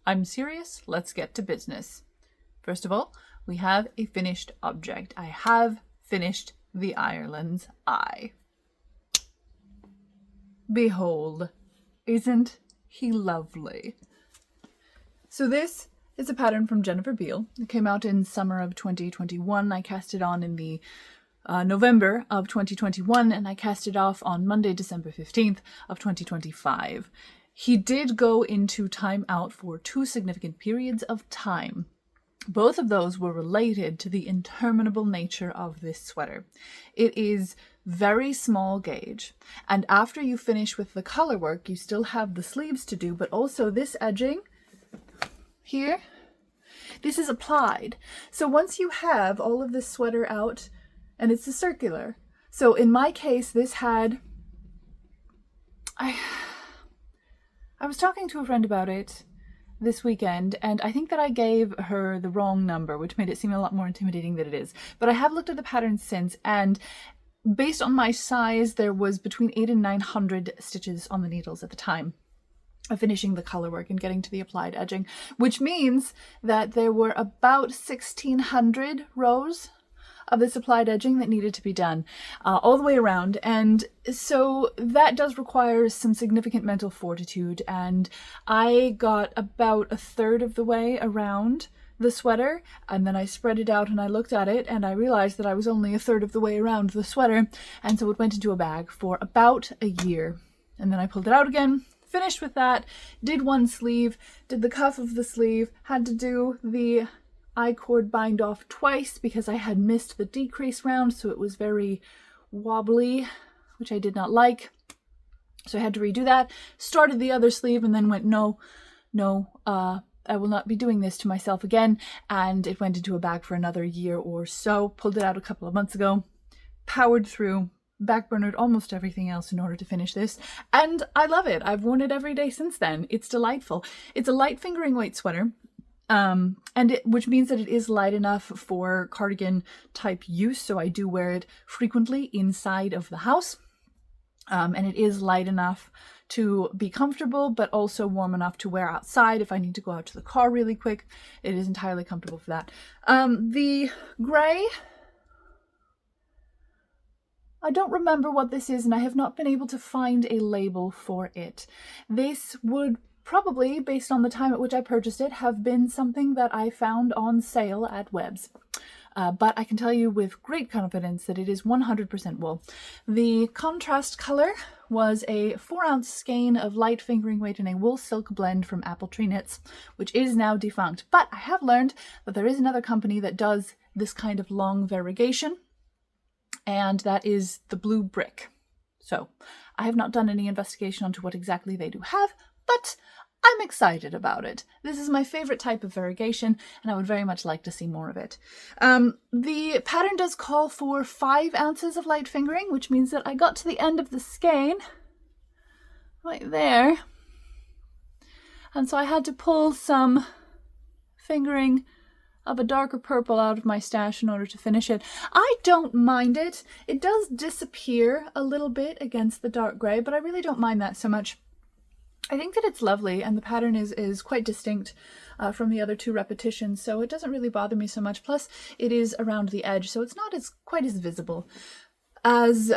I'm serious. Let's get to business. First of all, we have a finished object. I have finished the Ireland's eye. Behold, isn't he lovely? So this is a pattern from Jennifer Beal. It came out in summer of 2021. I cast it on in the November of 2021, and I cast it off on Monday, December 15th of 2025. He did go into time out for 2 significant periods of time. Both of those were related to the interminable nature of this sweater. It is very small gauge, and after you finish with the color work, you still have the sleeves to do, but also this edging here, this is applied. So once you have all of this sweater out, and it's a circular. So in my case, this had, I was talking to a friend about it this weekend, and I think that I gave her the wrong number, which made it seem a lot more intimidating than it is. But I have looked at the pattern since, and based on my size, there was between 800 and 900 stitches on the needles at the time of finishing the color work and getting to the applied edging, which means that there were about 1,600 rows of this applied edging that needed to be done all the way around. And so that does require some significant mental fortitude, and I got about a third of the way around the sweater, and then I spread it out and I looked at it and I realized that I was only a third of the way around the sweater, and so it went into a bag for about a year. And then I pulled it out again, finished with that, did one sleeve, did the cuff of the sleeve, had to do the I-cord bind off twice because I had missed the decrease round, so it was very wobbly, which I did not like. So I had to redo that, started the other sleeve, and then went, no, I will not be doing this to myself again. And it went into a bag for another year or so. Pulled it out a couple of months ago, powered through, backburnered almost everything else in order to finish this. And I love it. I've worn it every day since then. It's delightful. It's a light fingering weight sweater. Which means that it is light enough for cardigan type use, so I do wear it frequently inside of the house. And it is light enough to be comfortable, but also warm enough to wear outside if I need to go out to the car really quick. It is entirely comfortable for that. The grey, I don't remember what this is, and I have not been able to find a label for it. This would probably, based on the time at which I purchased it, have been something that I found on sale at Webb's. But I can tell you with great confidence that it is 100% wool. The contrast color was a 4-ounce skein of light fingering weight in a wool silk blend from Apple Tree Knits, which is now defunct. But I have learned that there is another company that does this kind of long variegation, and that is the Blue Brick. So I have not done any investigation onto what exactly they do have, but I'm excited about it. This is my favorite type of variegation, and I would very much like to see more of it. The pattern does call for 5 ounces of light fingering, which means that I got to the end of the skein, right there, and so I had to pull some fingering of a darker purple out of my stash in order to finish it. I don't mind it. It does disappear a little bit against the dark grey, but I really don't mind that so much. I think that it's lovely, and the pattern is quite distinct from the other 2 repetitions, so it doesn't really bother me so much. Plus, it is around the edge, so it's not quite as visible as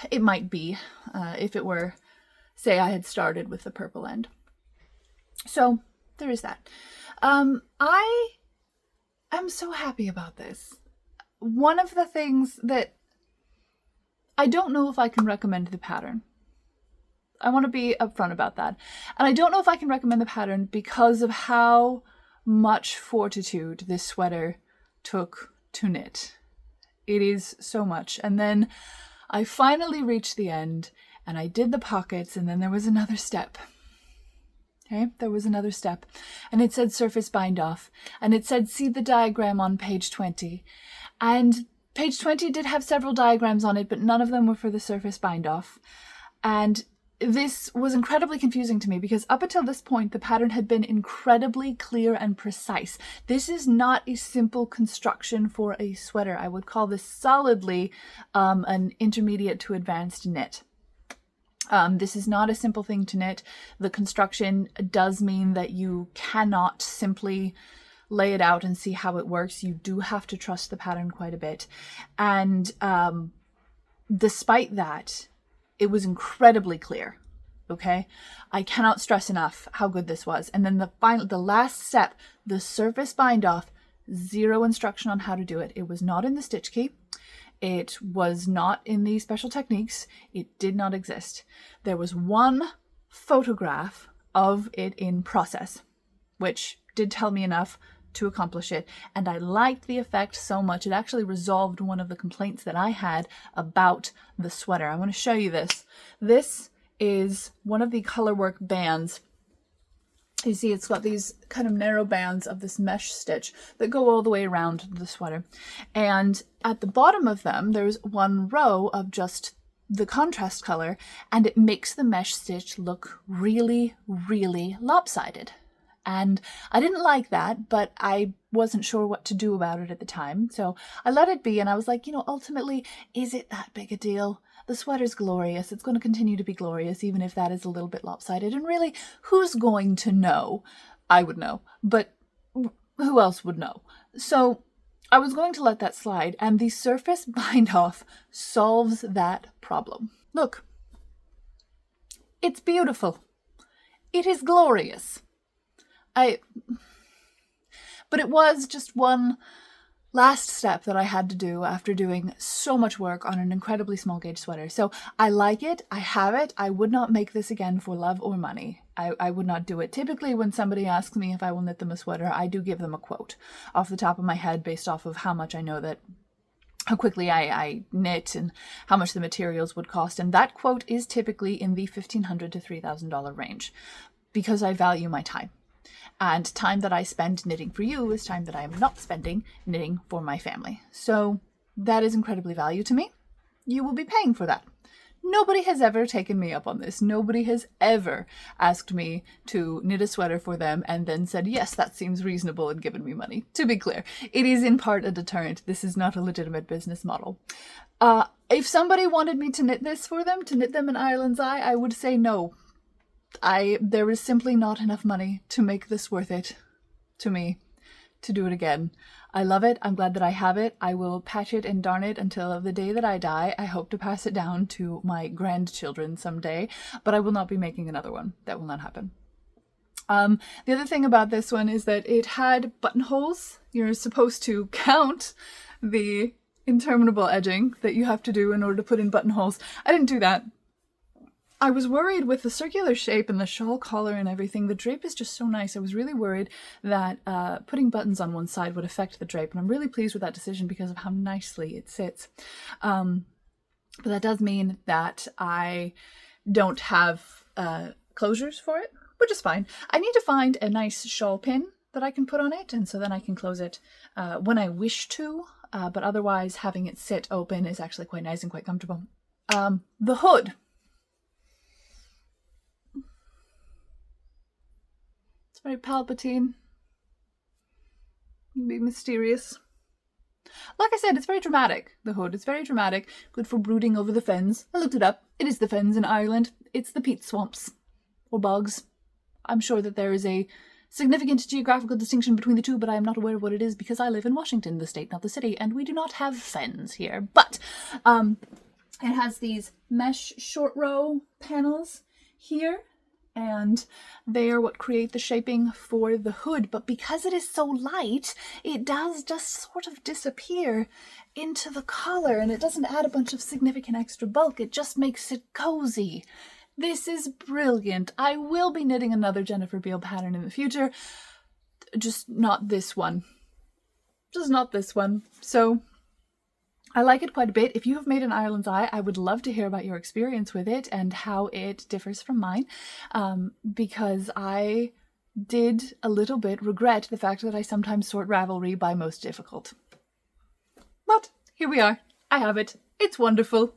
it might be if it were, say, I had started with the purple end. So there is that. I am so happy about this. One of the things that I don't know if I can recommend the pattern. I want to be upfront about that. And I don't know if I can recommend the pattern because of how much fortitude this sweater took to knit. It is so much. And then I finally reached the end and I did the pockets, and then there was another step. Okay, there was another step. And it said surface bind off. And it said see the diagram on page 20. And page 20 did have several diagrams on it, but none of them were for the surface bind off. And this was incredibly confusing to me because up until this point, the pattern had been incredibly clear and precise. This is not a simple construction for a sweater. I would call this solidly an intermediate to advanced knit. This is not a simple thing to knit. The construction does mean that you cannot simply lay it out and see how it works. You do have to trust the pattern quite a bit. And despite that, it was incredibly clear. Okay, I cannot stress enough how good this was. And then the last step, the surface bind off, zero instruction on how to do it. It was not in the stitch key. It was not in the special techniques. It did not exist. There was one photograph of it in process, which did tell me enough to accomplish it. And I liked the effect so much. It actually resolved one of the complaints that I had about the sweater. I want to show you this. This is one of the colorwork bands. You see, it's got these kind of narrow bands of this mesh stitch that go all the way around the sweater. And at the bottom of them, there's one row of just the contrast color, and it makes the mesh stitch look really, really lopsided. And I didn't like that, but I wasn't sure what to do about it at the time. So I let it be, and I was like, ultimately, is it that big a deal? The sweater's glorious. It's going to continue to be glorious, even if that is a little bit lopsided. And really, who's going to know? I would know, but who else would know? So I was going to let that slide, and the surface bind off solves that problem. Look, it's beautiful. It is glorious. But it was just one last step that I had to do after doing so much work on an incredibly small gauge sweater. So I like it. I have it. I would not make this again for love or money. I would not do it. Typically, when somebody asks me if I will knit them a sweater, I do give them a quote off the top of my head based off of how much I know how quickly I knit and how much the materials would cost. And that quote is typically in the $1,500 to $3,000 range because I value my time. And time that I spend knitting for you is time that I am not spending knitting for my family. So that is incredibly valuable to me. You will be paying for that. Nobody has ever taken me up on this. Nobody has ever asked me to knit a sweater for them and then said, yes, that seems reasonable, and given me money. To be clear, it is in part a deterrent. This is not a legitimate business model. If somebody wanted me to knit this for them, to knit them an Ireland's Eye, I would say no. There is simply not enough money to make this worth it to me to do it again. I love it. I'm glad that I have it. I will patch it and darn it until the day that I die. I hope to pass it down to my grandchildren someday, but I will not be making another one. That will not happen. The other thing about this one is that it had buttonholes. You're supposed to count the interminable edging that you have to do in order to put in buttonholes. I didn't do that. I was worried with the circular shape and the shawl collar and everything. The drape is just so nice. I was really worried that putting buttons on one side would affect the drape. And I'm really pleased with that decision because of how nicely it sits. But that does mean that I don't have closures for it, which is fine. I need to find a nice shawl pin that I can put on it. And so then I can close it when I wish to. But otherwise, having it sit open is actually quite nice and quite comfortable. The hood. Very Palpatine. Be mysterious. Like I said, it's very dramatic, the hood. It's very dramatic. Good for brooding over the fens. I looked it up. It is the fens in Ireland. It's the peat swamps. Or bogs. I'm sure that there is a significant geographical distinction between the two, but I am not aware of what it is because I live in Washington, the state, not the city, and we do not have fens here. But it has these mesh short row panels here. And they are what create the shaping for the hood. But because it is so light, it does just sort of disappear into the collar, and it doesn't add a bunch of significant extra bulk. It just makes it cozy. This is brilliant. I will be knitting another Jennifer Beal pattern in the future. Just not this one. Just not this one. So I like it quite a bit. If you have made an Ireland's Eye, I would love to hear about your experience with it and how it differs from mine, because I did a little bit regret the fact that I sometimes sort Ravelry by most difficult. But here we are. I have it. It's wonderful.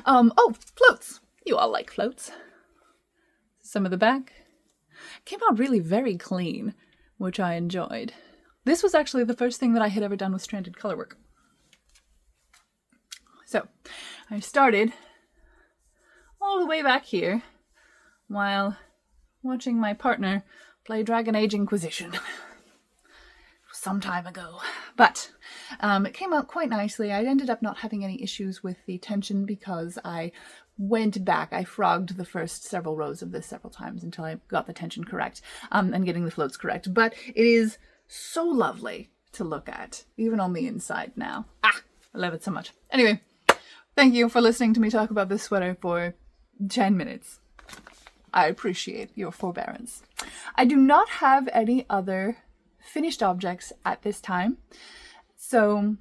Oh, floats. You all like floats. Some of the back. Came out really very clean, which I enjoyed. This was actually the first thing that I had ever done with stranded colorwork. So I started all the way back here while watching my partner play Dragon Age Inquisition. Some time ago. But it came out quite nicely. I ended up not having any issues with the tension because I went back. I frogged the first several rows of this several times until I got the tension correct and getting the floats correct. But it is so lovely to look at, even on the inside now. I love it so much. Anyway, thank you for listening to me talk about this sweater for 10 minutes. I appreciate your forbearance. I do not have any other finished objects at this time. So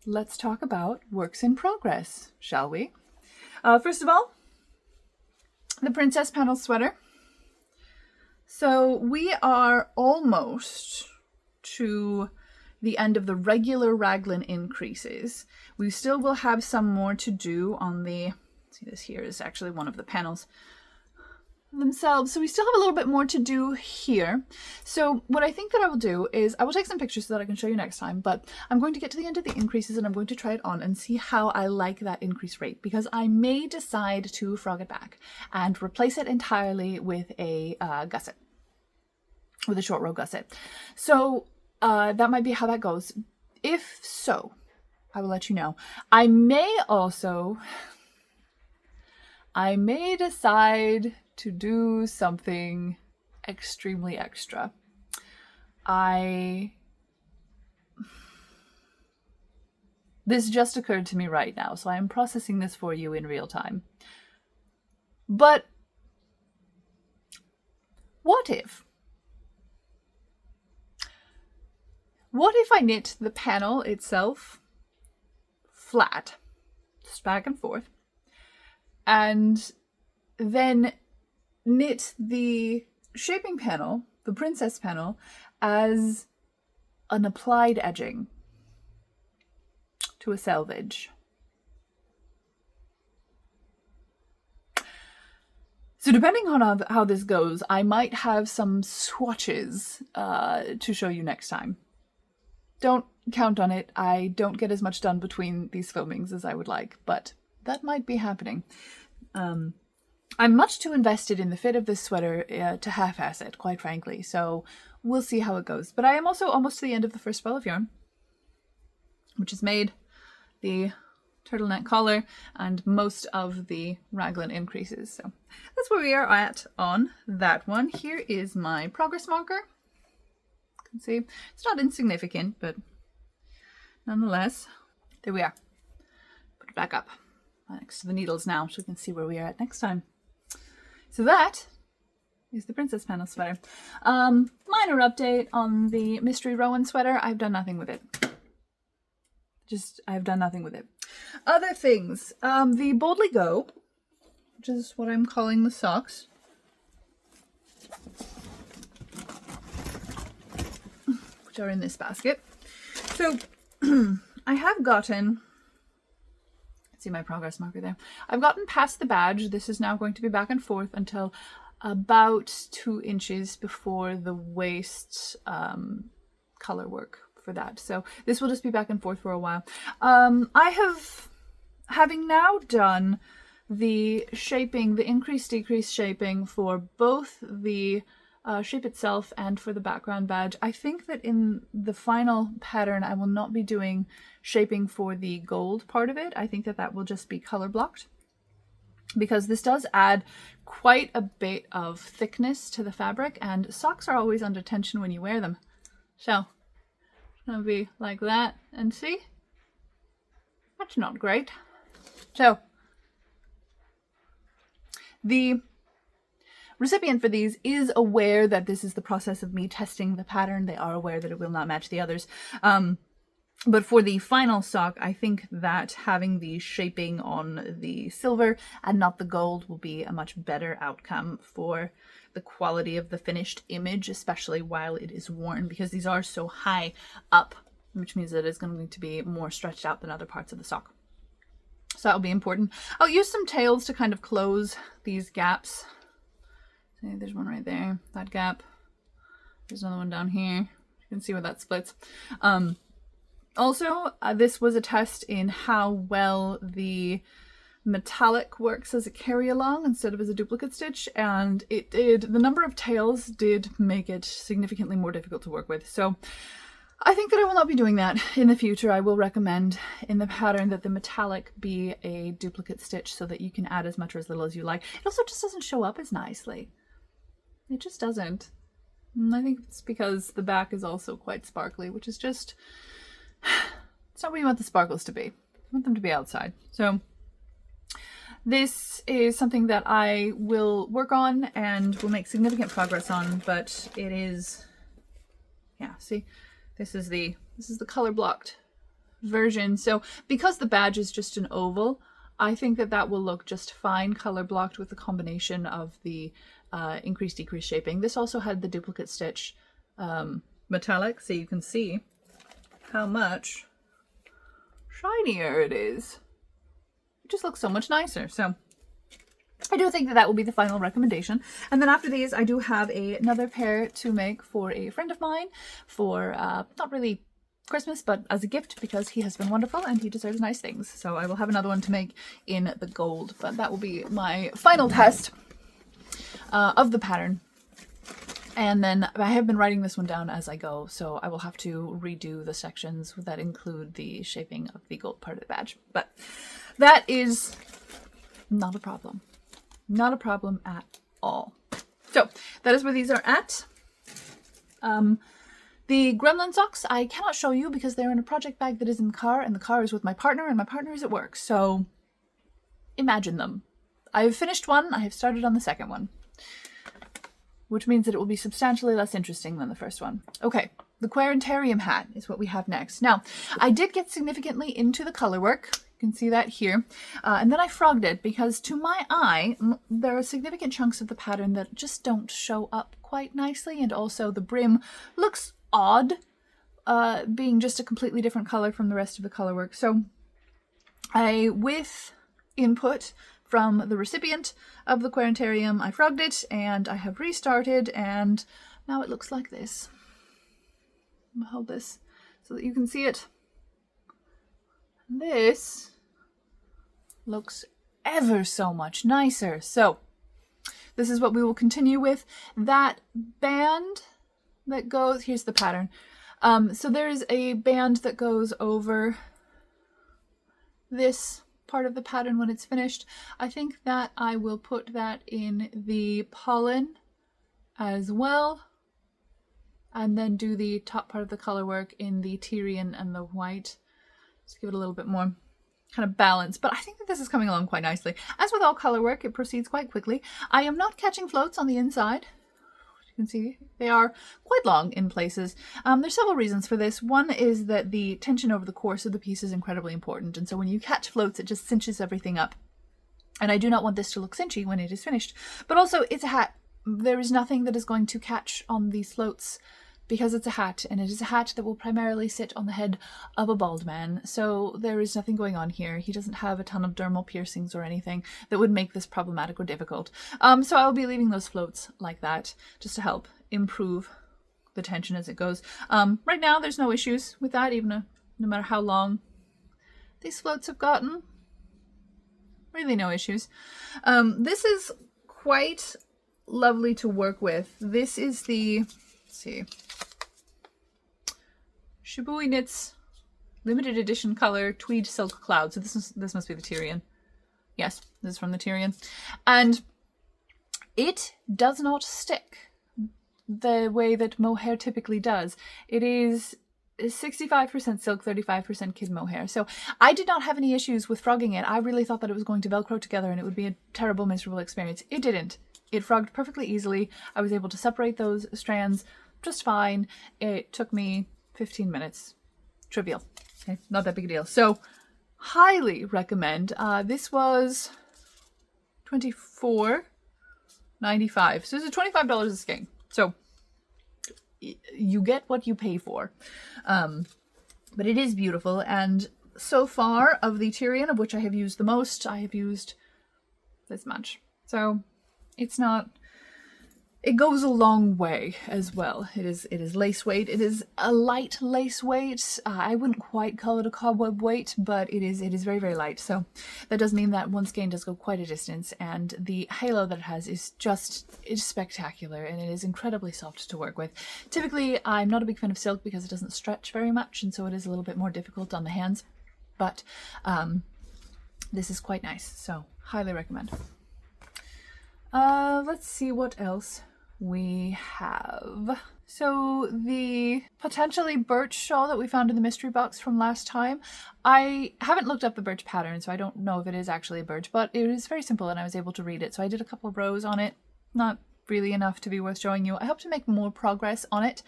let's talk about works in progress, shall we? First of all, the Princess Panel sweater. So we are almost to the end of the regular raglan increases. We still will have some more to do on the, see, this here is actually one of the panels themselves. So we still have a little bit more to do here. So what I think that I will do is I will take some pictures so that I can show you next time, but I'm going to get to the end of the increases and I'm going to try it on and see how I like that increase rate, because I may decide to frog it back and replace it entirely with a gusset, with a short row gusset. So that might be how that goes. If so, I will let you know. I may decide to do something extremely extra. This just occurred to me right now, so I am processing this for you in real time. But what if I knit the panel itself flat, just back and forth, and then knit the shaping panel, the princess panel, as an applied edging to a selvage. So depending on how this goes, I might have some swatches to show you next time. Don't count on it. I don't get as much done between these filmings as I would like, but that might be happening. I'm much too invested in the fit of this sweater to half-ass it, quite frankly, so we'll see how it goes. But I am also almost to the end of the first ball of yarn, which has made the turtleneck collar and most of the raglan increases. So that's where we are at on that one. Here is my progress marker. You can see it's not insignificant, but nonetheless, there we are. Put it back up next to the needles now so we can see where we are at next time. So that is the Princess Panel sweater. Minor update on the Mystery Rowan sweater. I've done nothing with it. I've done nothing with it. Other things. The Boldly Go, which is what I'm calling the socks, which are in this basket. So I have gotten, see my progress marker there. I've gotten past the badge. This is now going to be back and forth until about 2 inches before the waist color work for that. So this will just be back and forth for a while. Having now done the shaping, the increase-decrease shaping for both the shape itself and for the background badge, I think that in the final pattern I will not be doing shaping for the gold part of it. I think that that will just be color blocked, because this does add quite a bit of thickness to the fabric, and socks are always under tension when you wear them. So it's gonna be like that, and see, that's not great. So the recipient for these is aware that this is the process of me testing the pattern. They are aware that it will not match the others. But for the final sock, I think that having the shaping on the silver and not the gold will be a much better outcome for the quality of the finished image, especially while it is worn, because these are so high up, which means that it's going to be more stretched out than other parts of the sock. So that will be important. I'll use some tails to kind of close these gaps. See, there's one right there, that gap. There's another one down here. You can see where that splits. Also, this was a test in how well the metallic works as a carry along instead of as a duplicate stitch, and the number of tails did make it significantly more difficult to work with. So I think that I will not be doing that in the future. I will recommend in the pattern that the metallic be a duplicate stitch so that you can add as much or as little as you like. It also just doesn't show up as nicely. It just doesn't. And I think it's because the back is also quite sparkly, which is just, it's not what you want the sparkles to be. You want them to be outside. So this is something that I will work on and will make significant progress on, but it is, yeah, see? This is the color blocked version. So because the badge is just an oval, I think that that will look just fine color blocked with the combination of the increase decrease shaping. This also had the duplicate stitch metallic, so you can see how much shinier it is. It just looks so much nicer. So I do think that that will be the final recommendation. And then after these, I do have another pair to make for a friend of mine for not really Christmas, but as a gift because he has been wonderful and he deserves nice things. So I will have another one to make in the gold, but that will be my final test of the pattern. And then I have been writing this one down as I go, so I will have to redo the sections that include the shaping of the gold part of the badge. But that is not a problem. Not a problem at all. So that is where these are at. The gremlin socks I cannot show you because they're in a project bag that is in the car, and the car is with my partner, and my partner is at work. So imagine them. I have finished one. I have started on the second one, which means that it will be substantially less interesting than the first one. Okay, the Quarantarium hat is what we have next. Now, I did get significantly into the color work. You can see that here. And then I frogged it because to my eye, there are significant chunks of the pattern that just don't show up quite nicely. And also the brim looks odd, being just a completely different color from the rest of the color work. So with input from the recipient of the Quarantarium, I frogged it and I have restarted, and now it looks like this. I'm gonna hold this so that you can see it. This looks ever so much nicer. So this is what we will continue with. That band that goes, here's the pattern. So there is a band that goes over this part of the pattern when it's finished. I think that I will put that in the pollen as well, and then do the top part of the color work in the Tyrian and the white. Just give it a little bit more kind of balance, but I think that this is coming along quite nicely. As with all color work, it proceeds quite quickly. I am not catching floats on the inside. You can see they are quite long in places. There's several reasons for this. One is that the tension over the course of the piece is incredibly important, and so when you catch floats, it just cinches everything up. And I do not want this to look cinchy when it is finished. But also, it's a hat. There is nothing that is going to catch on these floats because it's a hat, and it is a hat that will primarily sit on the head of a bald man. So there is nothing going on here. He doesn't have a ton of dermal piercings or anything that would make this problematic or difficult. So I'll be leaving those floats like that just to help improve the tension as it goes. Right now, there's no issues with that, even no matter how long these floats have gotten. Really no issues. This is quite lovely to work with. This is the, let's see, Shibui Knits limited edition color tweed silk cloud. So this must be the Tyrian. Yes, this is from the Tyrian. And it does not stick the way that mohair typically does. It is 65% silk, 35% kid mohair. So I did not have any issues with frogging it. I really thought that it was going to Velcro together and it would be a terrible, miserable experience. It didn't. It frogged perfectly easily. I was able to separate those strands just fine. It took me 15 minutes. Trivial. Okay, not that big a deal. So highly recommend. This was $24.95. So this is $25 a skein. So you get what you pay for. But it is beautiful. And so far of the Tyrian, of which I have used the most, I have used this much. So it's not it goes a long way as well. It is lace weight. It is a light lace weight. I wouldn't quite call it a cobweb weight, but it is very, very light. So that does mean that one skein does go quite a distance, and the halo that it has is it's spectacular, and it is incredibly soft to work with. Typically, I'm not a big fan of silk because it doesn't stretch very much, and so it is a little bit more difficult on the hands, but this is quite nice, so highly recommend. Let's see what else we have. So the potentially birch shawl that we found in the mystery box from last time, I haven't looked up the birch pattern, so I don't know if it is actually birch, but it is very simple and I was able to read it. So I did a couple of rows on it, not really enough to be worth showing you. I hope to make more progress on it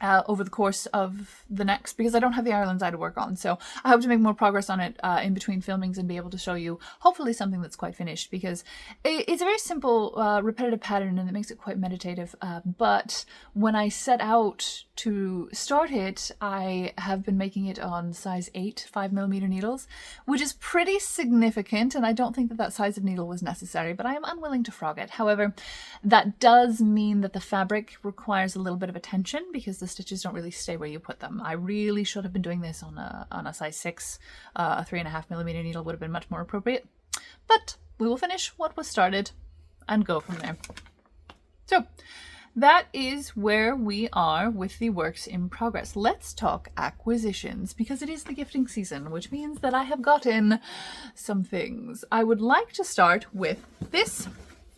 over the course of the next, because I don't have the Ireland's Eye to work on, so I hope to make more progress on it in between filmings and be able to show you hopefully something that's quite finished, because it's a very simple repetitive pattern and it makes it quite meditative, but when I set out to start it, I have been making it on size 8 5mm needles, which is pretty significant, and I don't think that that size of needle was necessary, but I am unwilling to frog it. However, that does mean that the fabric requires a little bit of attention because the stitches don't really stay where you put them. I really should have been doing this on a size 6. A 3.5mm needle would have been much more appropriate, but we will finish what was started and go from there. So that is where we are with the works in progress. Let's talk acquisitions, because it is the gifting season, which means that I have gotten some things. I would like to start with this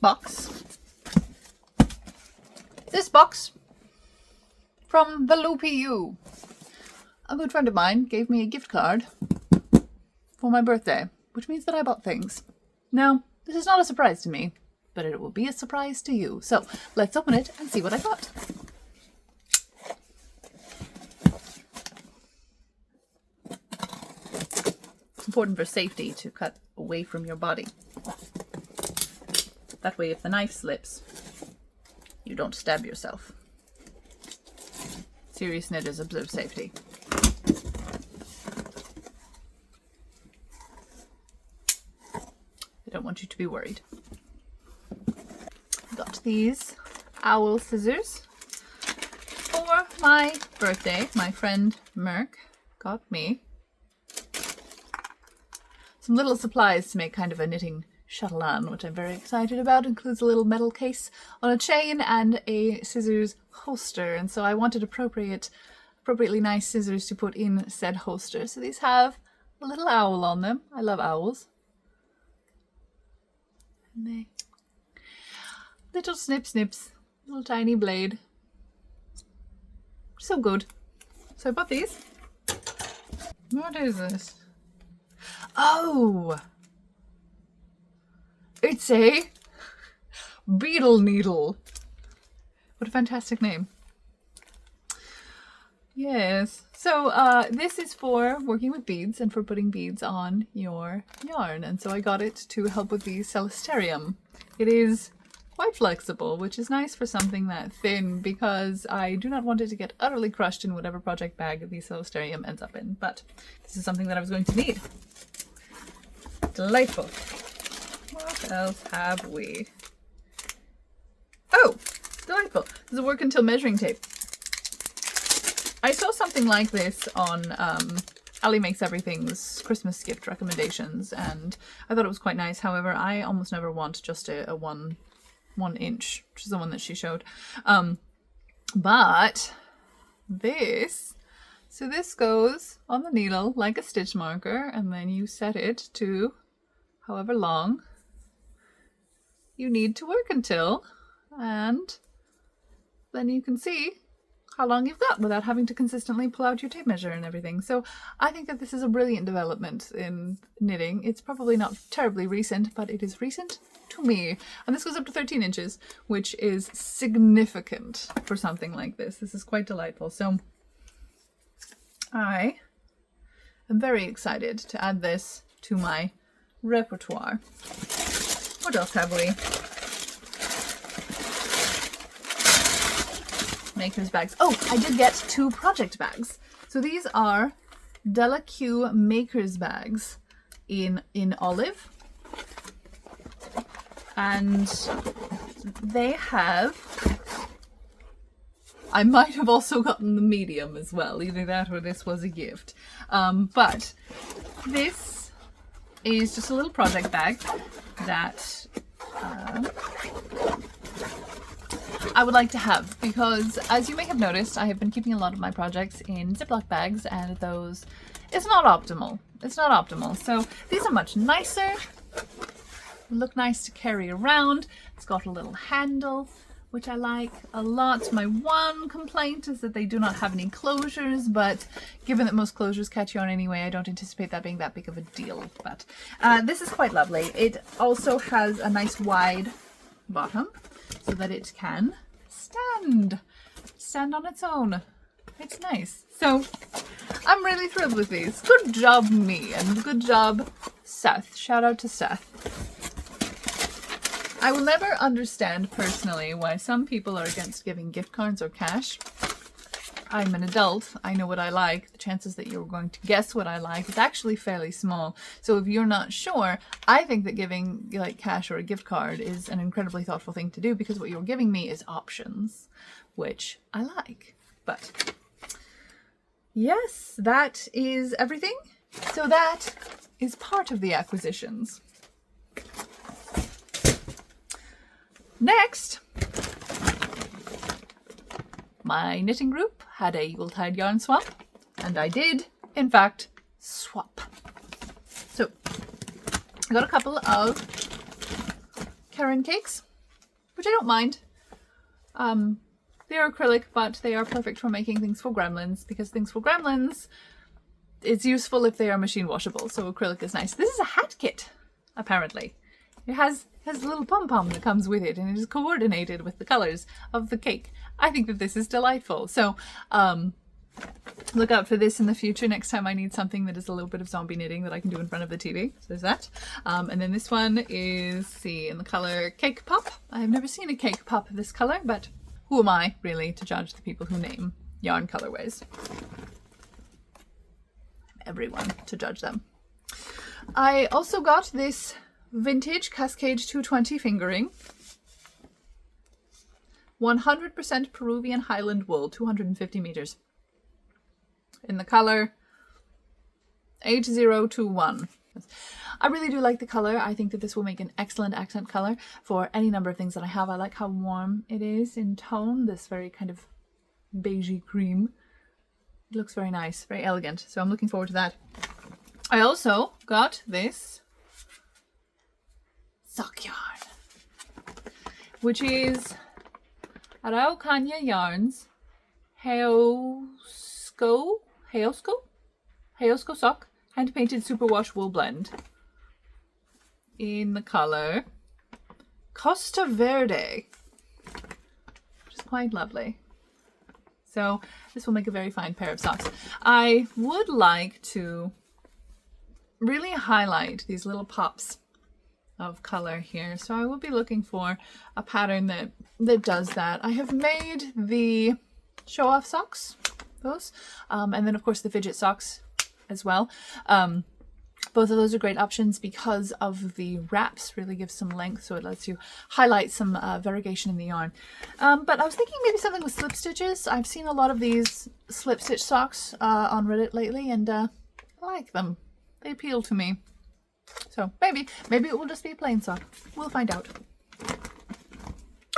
box. This box from the Loopy U. A good friend of mine gave me a gift card for my birthday, which means that I bought things. Now, this is not a surprise to me, but it will be a surprise to you. So let's open it and see what I got. It's important for safety to cut away from your body. That way, if the knife slips, you don't stab yourself. Serious knitters observe safety. I don't want you to be worried. Got these owl scissors for my birthday. My friend Merck got me some little supplies to make kind of a knitting chatelaine, which I'm very excited about. It includes a little metal case on a chain and a scissors holster, and so I wanted appropriately nice scissors to put in said holster. So these have a little owl on them. I love owls. And they little snips, little tiny blade. So good. So I bought these. What is this? Oh! It's a beetle needle. What a fantastic name. Yes. So this is for working with beads and for putting beads on your yarn. And so I got it to help with the Quarantarium. It is quite flexible, which is nice for something that thin, because I do not want it to get utterly crushed in whatever project bag the Quarantarium ends up in. But this is something that I was going to need. Delightful. What else have we? Oh, delightful. This is a work until measuring tape. I saw something like this on Ali Makes Everything's Christmas gift recommendations, and I thought it was quite nice. However, I almost never want just a one inch, which is the one that she showed. But this, so this goes on the needle like a stitch marker, and then you set it to however long you need to work until, and then you can see how long you've got without having to consistently pull out your tape measure and everything. So I think that this is a brilliant development in knitting. It's probably not terribly recent, but it is recent to me. And this goes up to 13 inches, which is significant for something like this. This is quite delightful. So I am very excited to add this to my repertoire. What else have we? Maker's bags. Oh, I did get 2 project bags. So these are Delacue Maker's bags in olive. And they have, I might have also gotten the medium as well, either that or this was a gift. But this is just a little project bag that I would like to have, because as you may have noticed, I have been keeping a lot of my projects in Ziploc bags, and those, it's not optimal. It's not optimal. So these are much nicer, look nice to carry around. It's got a little handle, which I like a lot. My one complaint is that they do not have any closures, but given that most closures catch you on anyway, I don't anticipate that being that big of a deal. But this is quite lovely. It also has a nice wide bottom so that it can stand on its own. It's nice. So I'm really thrilled with these. Good job me, and good job Seth. Shout out to Seth. I will never understand personally why some people are against giving gift cards or cash. I'm an adult. I know what I like. The chances that you're going to guess what I like is actually fairly small. So if you're not sure, I think that giving like cash or a gift card is an incredibly thoughtful thing to do, because what you're giving me is options, which I like. But yes, that is everything. So that is part of the acquisitions. Next, my knitting group had a Yuletide yarn swap, and I did, in fact, swap. So I got a couple of Karen cakes, which I don't mind. They're acrylic, but they are perfect for making things for gremlins, because things for gremlins, it's useful if they are machine washable, so acrylic is nice. This is a hat kit, apparently. It has a little pom-pom that comes with it, and it is coordinated with the colors of the cake. I think that this is delightful. So look out for this in the future next time I need something that is a little bit of zombie knitting that I can do in front of the TV. So there's that. And then this one is, see, in the color Cake Pop. I have never seen a cake pop this color, but who am I, really, to judge the people who name yarn colorways? Everyone to judge them. I also got this vintage Cascade 220 fingering. 100% Peruvian Highland wool, 250 meters. In the color 8021. I really do like the color. I think that this will make an excellent accent color for any number of things that I have. I like how warm it is in tone, this very kind of beigey cream. It looks very nice, very elegant. So I'm looking forward to that. I also got this sock yarn, which is Araucania Yarns Heosco sock, hand painted superwash wool blend in the color Costa Verde, which is quite lovely. So this will make a very fine pair of socks. I would like to really highlight these little pops of color here, so I will be looking for a pattern that does that. I have made the show off socks, those, and then of course the fidget socks as well. Both of those are great options because of the wraps really give some length, so it lets you highlight some variegation in the yarn. But I was thinking maybe something with slip stitches. I've seen a lot of these slip stitch socks on Reddit lately, and I like them. They appeal to me. So maybe it will just be a plain sock. We'll find out.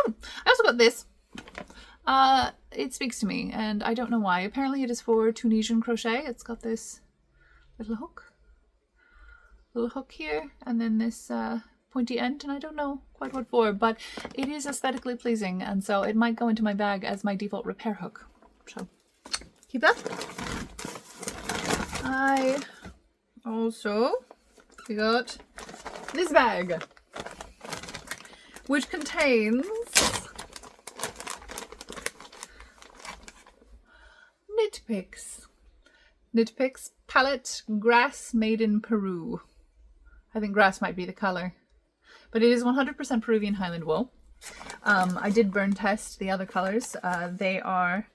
Oh, I also got this. It speaks to me, and I don't know why. Apparently it is for Tunisian crochet. It's got this little hook here, and then this pointy end, and I don't know quite what for, but it is aesthetically pleasing, and so it might go into my bag as my default repair hook. So keep that. I also got this bag, which contains knit picks. Knit picks palette grass made in Peru. I think grass might be the color, but it is 100% Peruvian Highland wool. I did burn test the other colors. They are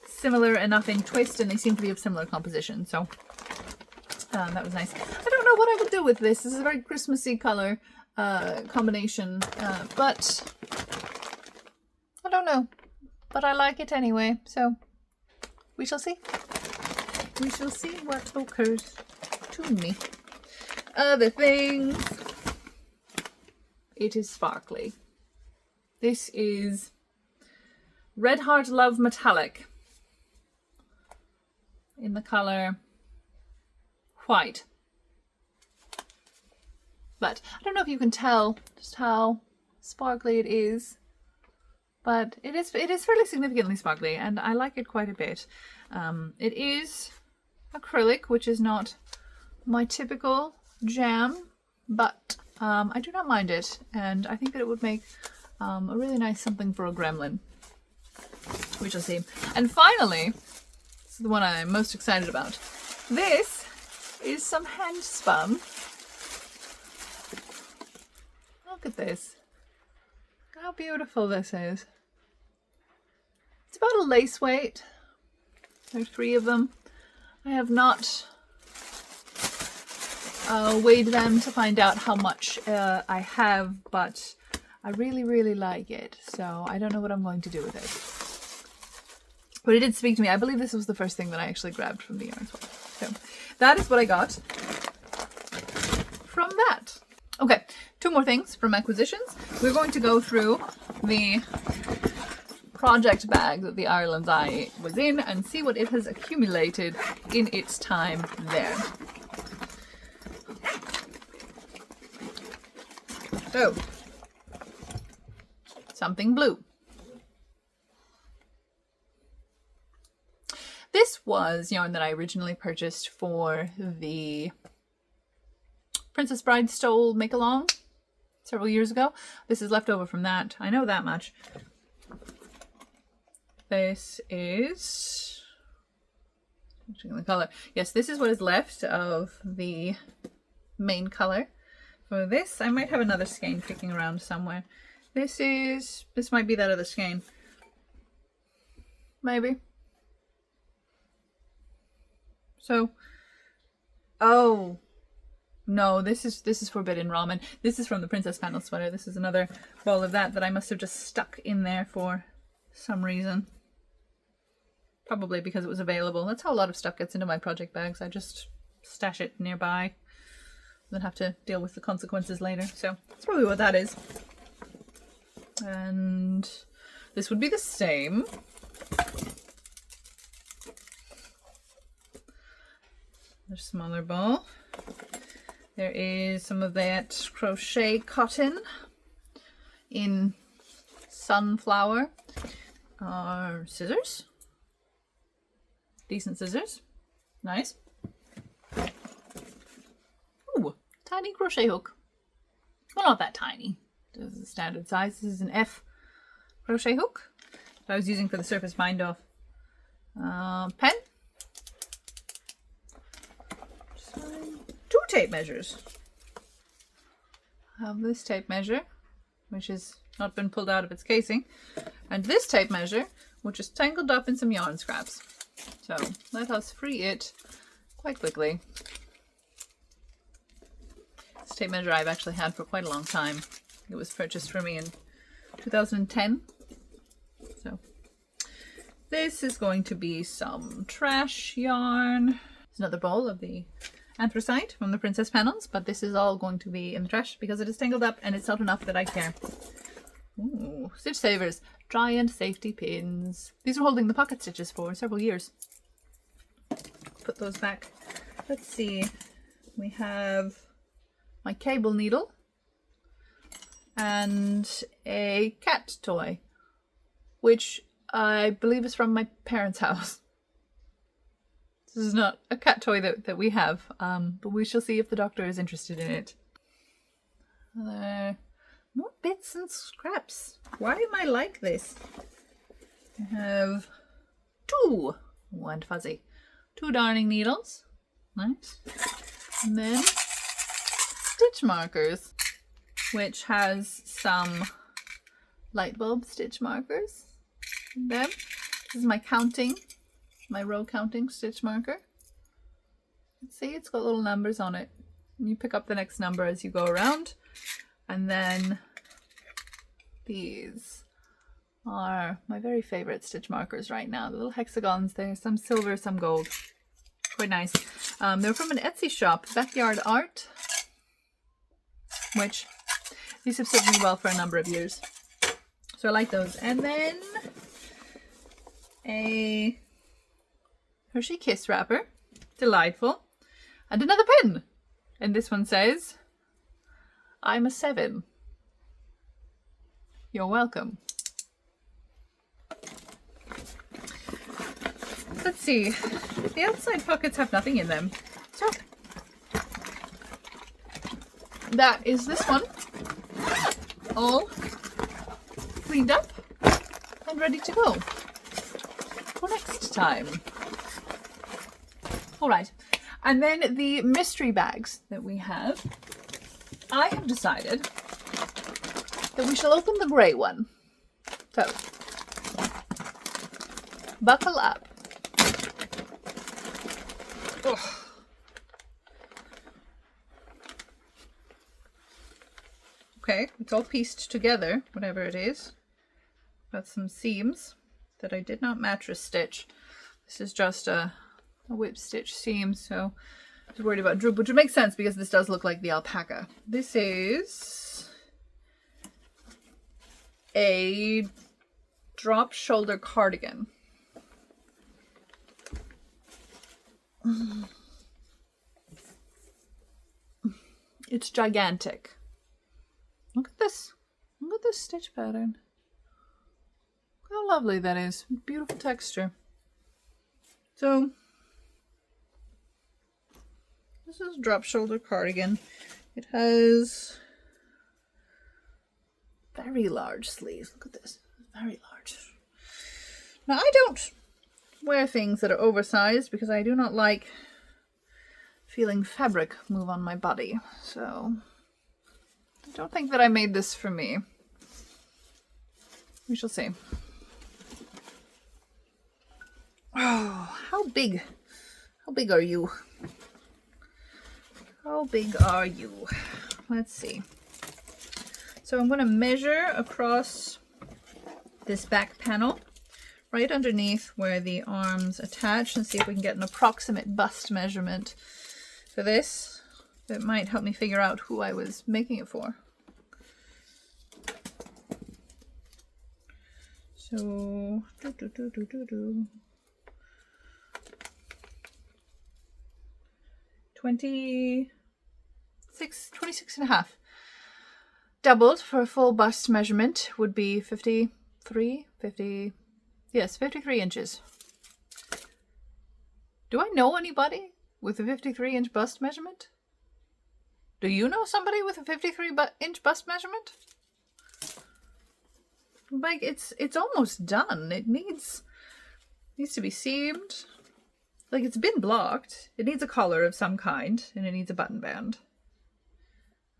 similar enough in twist, and they seem to be of similar composition. So That was nice. I don't know what I would do with this. This is a very Christmassy color combination, but I don't know. But I like it anyway, so we shall see. We shall see what occurs to me. Other things. It is sparkly. This is Red Heart Love Metallic in the color white. But I don't know if you can tell just how sparkly it is, but it is fairly significantly sparkly, and I like it quite a bit. It is acrylic, which is not my typical jam, but I do not mind it, and I think that it would make a really nice something for a gremlin. We shall see. And finally, this is the one I'm most excited about. This is some hand spun. Look at this. Look how beautiful this is. It's about a lace weight. There are 3 of them. I have not weighed them to find out how much I have, but I really, really like it. So I don't know what I'm going to do with it. But it did speak to me. I believe this was the first thing that I actually grabbed from the yarn swap. So that is what I got from that. Okay, 2 more things from acquisitions. We're going to go through the project bag that the Ireland's Eye was in and see what it has accumulated in its time there. So, something blue. This was yarn that I originally purchased for the Princess Bride Stole Make-Along several years ago. This is left over from that. I know that much. This is... checking the color. Yes, this is what is left of the main color. For this, I might have another skein kicking around somewhere. This might be that other skein. Maybe. So, oh, no, this is Forbidden Ramen. This is from the Princess Panel sweater. This is another ball of that I must have just stuck in there for some reason. Probably because it was available. That's how a lot of stuff gets into my project bags. I just stash it nearby. Then have to deal with the consequences later. So that's probably what that is. And this would be the same. There's a smaller ball. There is some of that crochet cotton in sunflower. Scissors. Decent scissors. Nice. Ooh, tiny crochet hook. Well, not that tiny. This is a standard size. This is an F crochet hook that I was using for the surface bind off. Pen. 2 tape measures. I have this tape measure, which has not been pulled out of its casing, and this tape measure, which is tangled up in some yarn scraps. So let us free it quite quickly. This tape measure I've actually had for quite a long time. It was purchased for me in 2010. So this is going to be some trash yarn. It's another bowl of the anthracite from the Princess Panels, but this is all going to be in the trash because it is tangled up and it's not enough that I care. Ooh, stitch savers, giant safety pins. These were holding the pocket stitches for several years. Put those back. Let's see. We have my cable needle and a cat toy, which I believe is from my parents' house. This is not a cat toy that we have, but we shall see if the doctor is interested in it. More bits and scraps. Why am I like this? I have 2, and fuzzy, 2 darning needles. Nice. And then stitch markers, which has some light bulb stitch markers in them. This is my row counting stitch marker. See, it's got little numbers on it. And you pick up the next number as you go around. And then these are my very favorite stitch markers right now. The little hexagons there, some silver, some gold. Quite nice. They're from an Etsy shop, Backyard Art, which these have served me well for a number of years. So I like those. And then a Hershey Kiss wrapper. Delightful. And another pin. And this one says, I'm a 7. You're welcome. Let's see. The outside pockets have nothing in them. So that is this one. All cleaned up and ready to go for next time. All right. And then the mystery bags that we have, I have decided that we shall open the grey one. So, buckle up. Ugh. Okay, it's all pieced together, whatever it is. Got some seams that I did not mattress stitch. This is just a whip stitch seam, so I was worried about droop, which would make sense because this does look like the alpaca. This is a drop shoulder cardigan. It's gigantic. Look at this. Look at this stitch pattern. How lovely that is. Beautiful texture. So this is a drop shoulder cardigan. It has very large sleeves. Look at this. Very large. Now I don't wear things that are oversized because I do not like feeling fabric move on my body. So I don't think that I made this for me. We shall see. Oh, how big? How big are you? How big are you? Let's see. So I'm going to measure across this back panel right underneath where the arms attach and see if we can get an approximate bust measurement for this. That might help me figure out who I was making it for. So, 26 and a half. Doubled for a full bust measurement would be 53 inches. Do I know anybody with a 53-inch bust measurement? Do you know somebody with a 53-inch bust measurement? Like, it's almost done. It needs to be seamed. Like, it's been blocked. It needs a collar of some kind, and it needs a button band.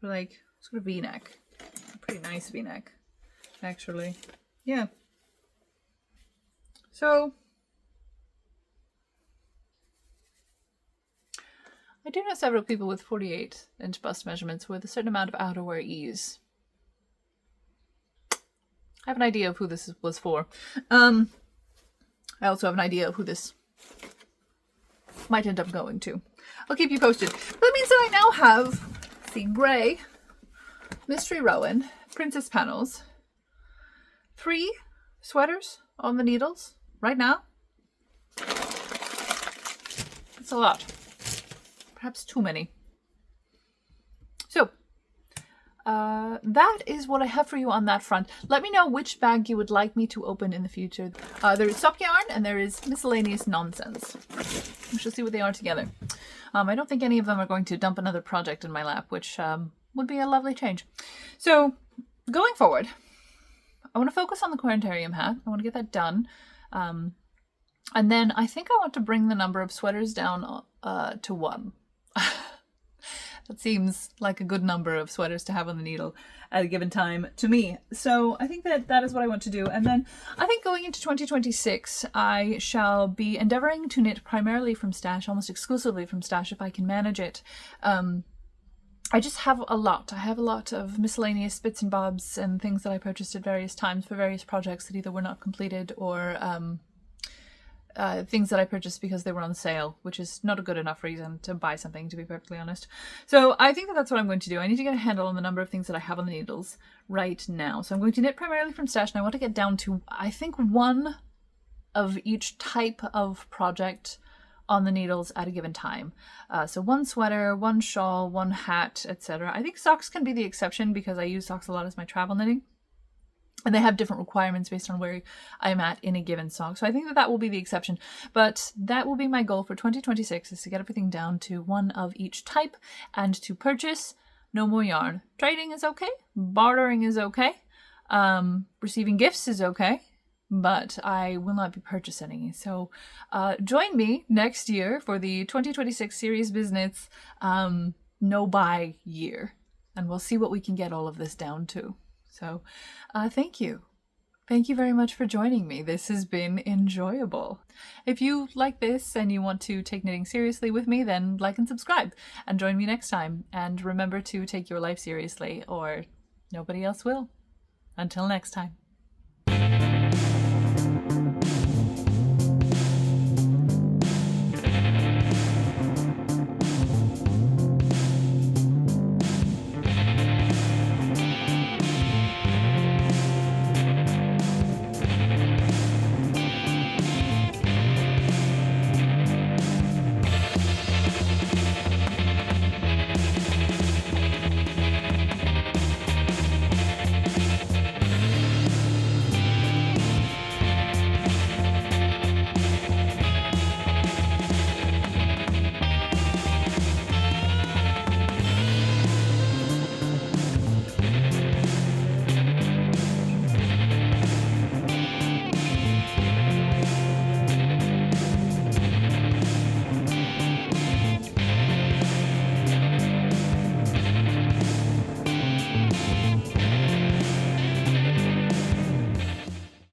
Or like, sort of V-neck. A pretty nice V-neck, actually. Yeah. So, I do know several people with 48-inch bust measurements with a certain amount of outerwear ease. I have an idea of who this was for. I also have an idea of who this might end up going to. I'll keep you posted. That means that I now have the grey Mystery Rowan Princess panels. 3 sweaters on the needles right now. It's a lot. Perhaps too many. So, that is what I have for you on that front. Let me know which bag you would like me to open in the future. There is sock yarn and there is miscellaneous nonsense. We shall see what they are together. I don't think any of them are going to dump another project in my lap, which would be a lovely change. So, going forward, I want to focus on the Quarantarium hat. I want to get that done. And then I think I want to bring the number of sweaters down to 1. That seems like a good number of sweaters to have on the needle at a given time to me. So I think that that is what I want to do. And then I think going into 2026, I shall be endeavoring to knit primarily from stash, almost exclusively from stash if I can manage it. I just have a lot. I have a lot of miscellaneous bits and bobs and things that I purchased at various times for various projects that either were not completed or things that I purchased because they were on sale, which is not a good enough reason to buy something, to be perfectly honest. So I think that that's what I'm going to do. I need to get a handle on the number of things that I have on the needles right now. So I'm going to knit primarily from stash, and I want to get down to, I think, one of each type of project on the needles at a given time. So one sweater, one shawl, one hat, etc. I think socks can be the exception because I use socks a lot as my travel knitting. And they have different requirements based on where I'm at in a given sock. So I think that that will be the exception. But that will be my goal for 2026, is to get everything down to one of each type and to purchase no more yarn. Trading is okay. Bartering is okay. Receiving gifts is okay. But I will not be purchasing any. So join me next year for the 2026 series Biz Knits no buy year. And we'll see what we can get all of this down to. So thank you. Thank you very much for joining me. This has been enjoyable. If you like this and you want to take knitting seriously with me, then like and subscribe and join me next time. And remember to take your life seriously or nobody else will. Until next time.